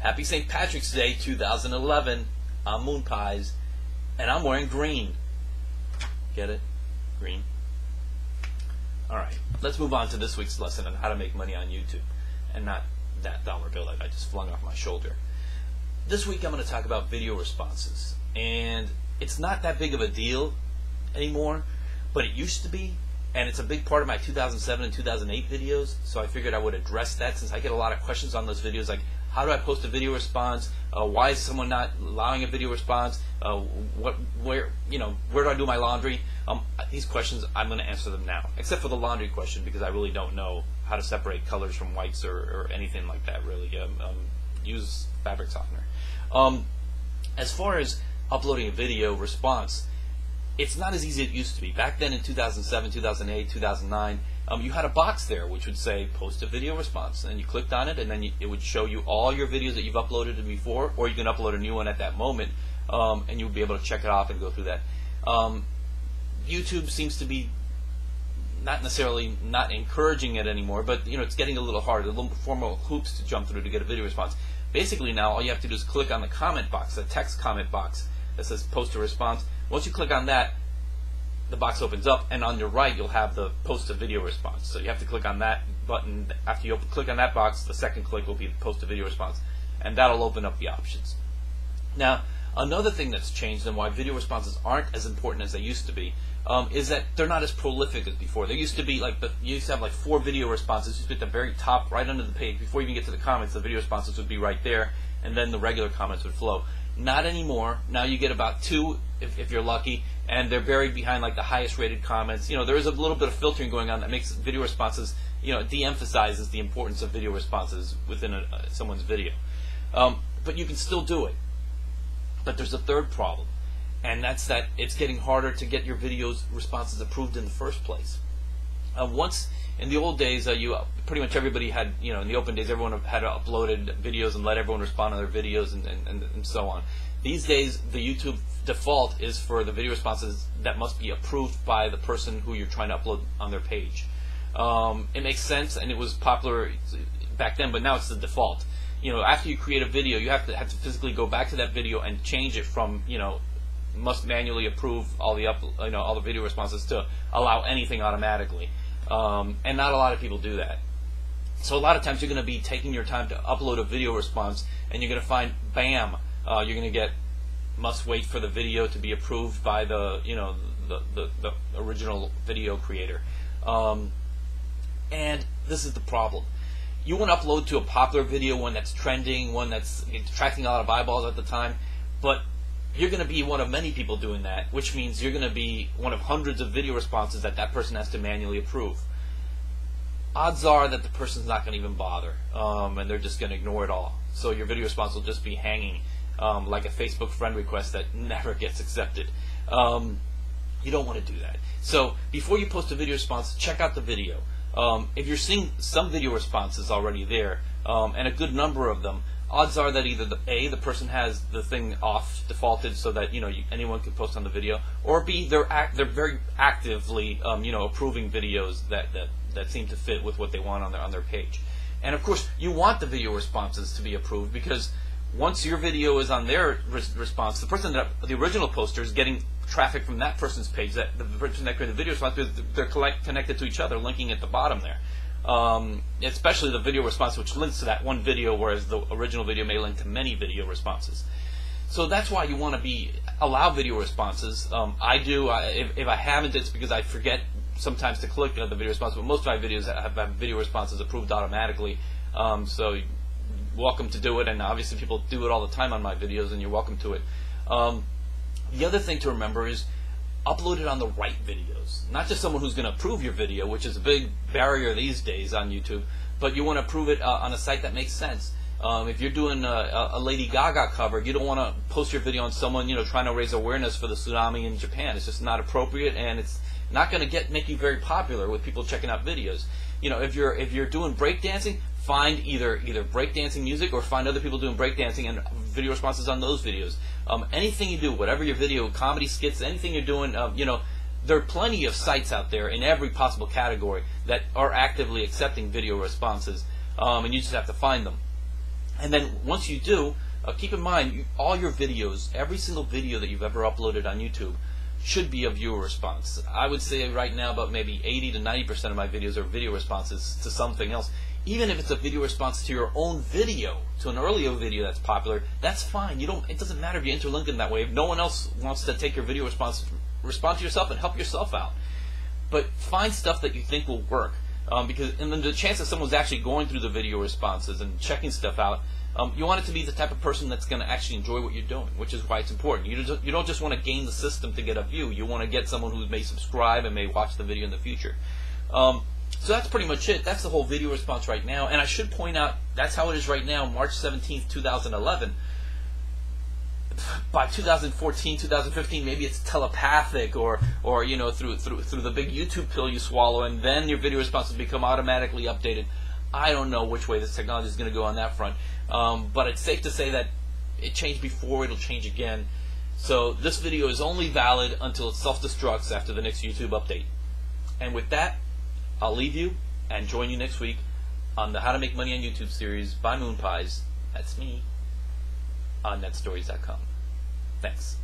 Happy St. Patrick's Day 2011. I'm Moon Pies, and I'm wearing green. Get it? Green. Alright, let's move on to this week's lesson on how to make money on YouTube, and not that dollar bill that I just flung off my shoulder. This week I'm going to talk about video responses, and it's not that big of a deal anymore, but it used to be, and it's a big part of my 2007 and 2008 videos, so I figured I would address that since I get a lot of questions on those videos, like how do I post a video response, why is someone not allowing a video response, where do I do my laundry. These questions, I'm going to answer them now, except for the laundry question, because I really don't know how to separate colors from whites or anything like that, really. Use fabric softener. As far as uploading a video response, it's not as easy as it used to be. Back then in 2007, 2008, 2009, you had a box there which would say post a video response, and you clicked on it, and then it would show you all your videos that you've uploaded before, or you can upload a new one at that moment, and you'll be able to check it off and go through that. YouTube seems to be not necessarily not encouraging it anymore, but it's getting a little harder, a little more hoops to jump through to get a video response. Basically now all you have to do is click on the comment box, the text comment box that says post a response. Once you click on that, the box opens up, and on your right you'll have the post a video response. So you have to click on that button. After you click on that box, the second click will be post a video response, and that'll open up the options. Now, another thing that's changed and why video responses aren't as important as they used to be is that they're not as prolific as before. There used to be you used to have like 4 video responses just at the very top, right under the page. Before you even get to the comments, the video responses would be right there, and then the regular comments would flow. Not anymore. Now you get about 2 if you're lucky, and they're buried behind like the highest rated comments. There is a little bit of filtering going on that makes video responses, de-emphasizes the importance of video responses within someone's video. But you can still do it. But there's a third problem, and that's that it's getting harder to get your videos responses approved in the first place. Once in the old days, pretty much everybody had, in the open days, everyone had uploaded videos and let everyone respond on their videos and so on. These days, the YouTube default is for the video responses that must be approved by the person who you're trying to upload on their page. It makes sense, and it was popular back then, but now it's the default. After you create a video, you have to physically go back to that video and change it from, must manually approve all the all the video responses to allow anything automatically. And not a lot of people do that. So a lot of times you're going to be taking your time to upload a video response, and you're going to find, bam, you're going to get must wait for the video to be approved by the the original video creator. And this is the problem. You want to upload to a popular video, one that's trending, one that's attracting a lot of eyeballs at the time, but you're going to be one of many people doing that, which means you're going to be one of hundreds of video responses that person has to manually approve. Odds are that the person's not going to even bother, and they're just going to ignore it all. So your video response will just be hanging like a Facebook friend request that never gets accepted. You don't want to do that. So before you post a video response, check out the video. If you're seeing some video responses already there, and a good number of them, odds are that either the person has the thing off defaulted so that anyone can post on the video, or B, they're very actively approving videos that seem to fit with what they want on their page. And of course, you want the video responses to be approved, because once your video is on their response, the original poster is getting traffic from that person's page, that the person that created the video response, because they're connected to each other, linking at the bottom there. Especially the video response, which links to that one video, whereas the original video may link to many video responses. So that's why you want to allow video responses. I do. If I haven't, it's because I forget sometimes to click on the video response. But most of my videos have video responses approved automatically. So you're welcome to do it, and obviously people do it all the time on my videos, and you're welcome to it. The other thing to remember is upload it on the right videos. Not just someone who's going to approve your video, which is a big barrier these days on YouTube, but you want to approve it on a site that makes sense. If you're doing a Lady Gaga cover, you don't want to post your video on someone trying to raise awareness for the tsunami in Japan. It's just not appropriate, and it's not going to make you very popular with people checking out videos. If you're doing breakdancing, find either breakdancing music or find other people doing breakdancing and video responses on those videos. Anything you do, whatever your video, comedy skits, anything you're doing, there are plenty of sites out there in every possible category that are actively accepting video responses, and you just have to find them. And then once you do, keep in mind, all your videos, every single video that you've ever uploaded on YouTube should be a viewer response. I would say right now about maybe 80 to 90% of my videos are video responses to something else. Even if it's a video response to your own video, to an earlier video that's popular, that's fine. It doesn't matter if you interlink in that way. If no one else wants to take your video response, respond to yourself and help yourself out. But find stuff that you think will work. And then the chance that someone's actually going through the video responses and checking stuff out, you want it to be the type of person that's going to actually enjoy what you're doing, which is why it's important. You don't just want to game the system to get a view. You want to get someone who may subscribe and may watch the video in the future. So that's pretty much it. That's the whole video response right now. And I should point out, that's how it is right now, March 17th, 2011. By 2014, 2015, maybe it's telepathic, or through the big YouTube pill you swallow, and then your video responses become automatically updated. I don't know which way this technology is going to go on that front, but it's safe to say that it changed before, it'll change again. So this video is only valid until it self-destructs after the next YouTube update. And with that, I'll leave you and join you next week on the How to Make Money on YouTube series by Moonpies. That's me on netstories.com. Thanks.